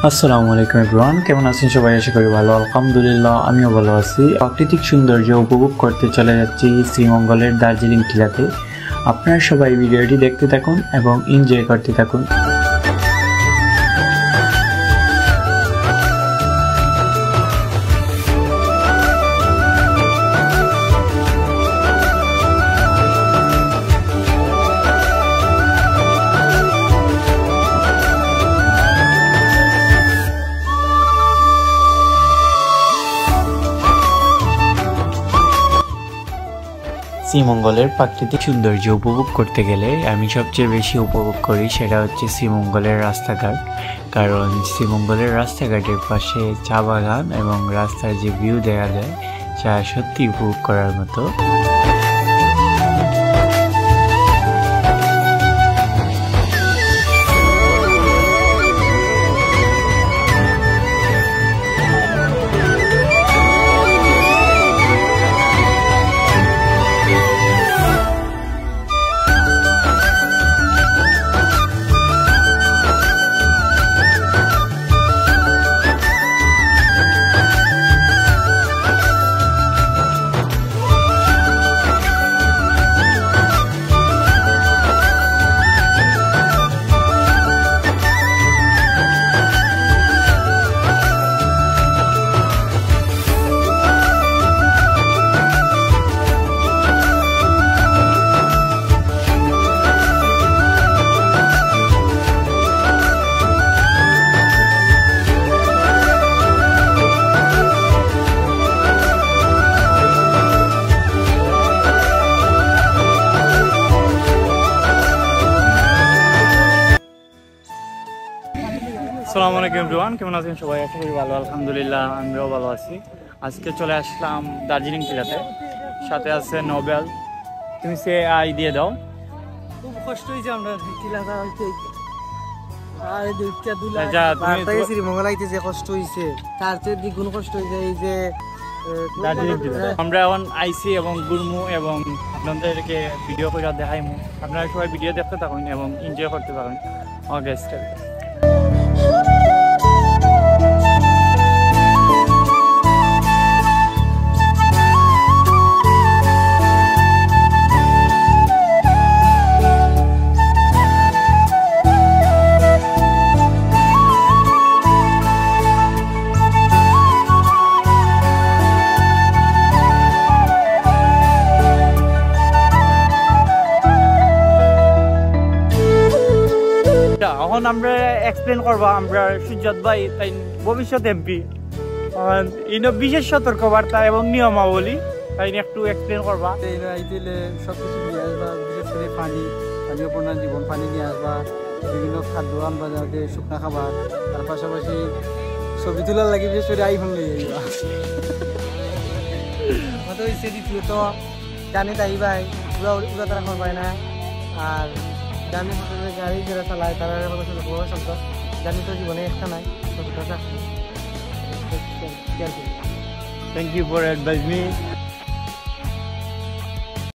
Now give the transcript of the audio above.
আসসালামু আলাইকুম এভরিওয়ান, কেমন আছেন সবাই? আশা করি ভালো। আলহামদুলিল্লাহ আমিও ভালো আছি। প্রাকৃতিক সৌন্দর্য উপভোগ করতে চলে যাচ্ছি শ্রীমঙ্গলের দার্জিলিং টিলাতে। আপনারা সবাই ভিডিওটি দেখতে থাকুন এবং এনজয় করতে থাকুন। শ্রীমঙ্গলের প্রাকৃতিক সৌন্দর্য উপভোগ করতে গেলে আমি সবচেয়ে বেশি উপভোগ করি সেটা হচ্ছে শ্রীমঙ্গলের রাস্তাঘাট। কারণ শ্রীমঙ্গলের রাস্তাঘাটের পাশে চা বাগান এবং রাস্তার যে ভিউ দেখা যায় যা সত্যি উপভোগ করার মতো। আসসালামু আলাইকুম এভরিওয়ান, কেমন আছেন সবাই? আশা করি ভালো। আলহামদুলিল্লাহ আমিও ভালো আছি। আজকে চলে আসলাম দার্জিলিং টিলাতে, সাথে আছে নোবেল। তুমি সে আই দিয়ে দাও। খুব কষ্ট হয়েছে আমরা টিলাটা হইতে আর দুইটা দুলা শ্রীমঙ্গল আইতে যে কষ্ট হয়েছে তার চেয়ে দ্বিগুণ কষ্ট হয়েছে এই যে দার্জিলিং টিলা। আমরা এখন আইসি এবং গুরমু এবং আপনাদেরকে ভিডিও করে দেখাইমু। আপনারা সবাই ভিডিও দেখতে থাকুন এবং এনজয় করতে পারেন আমার গেস্টে। এখন আমরা এক্সপ্লেন করবো আমরা সুজাত ভাই তাই ভবিষ্যৎ এমপি ইনো বিশেষ সতর্কবার্তা এবং নিয়মাবলী তাই একটু এক্সপ্লেন করবা। আইলে সব কিছু নিয়ে আসবা, বিশেষ করে পানি, পানীয় প্রণালী জীবন পানি নিয়ে আসবা, বিভিন্ন খাদ্য আনবা যাতে শুকনা খাবার, তার পাশাপাশি ছবি তোলার লাগে বিশেষ করে আইফোন নিয়ে যাইবা। হয়তো হয়েছে দ্বিতীয়ত জানি তাই ভাই পুরা তারা করবাই না। আর জানি গাড়ি যারা চালায় তারা শব্দ জানি তো জীবনে একটা নাই। Thank you for advising me.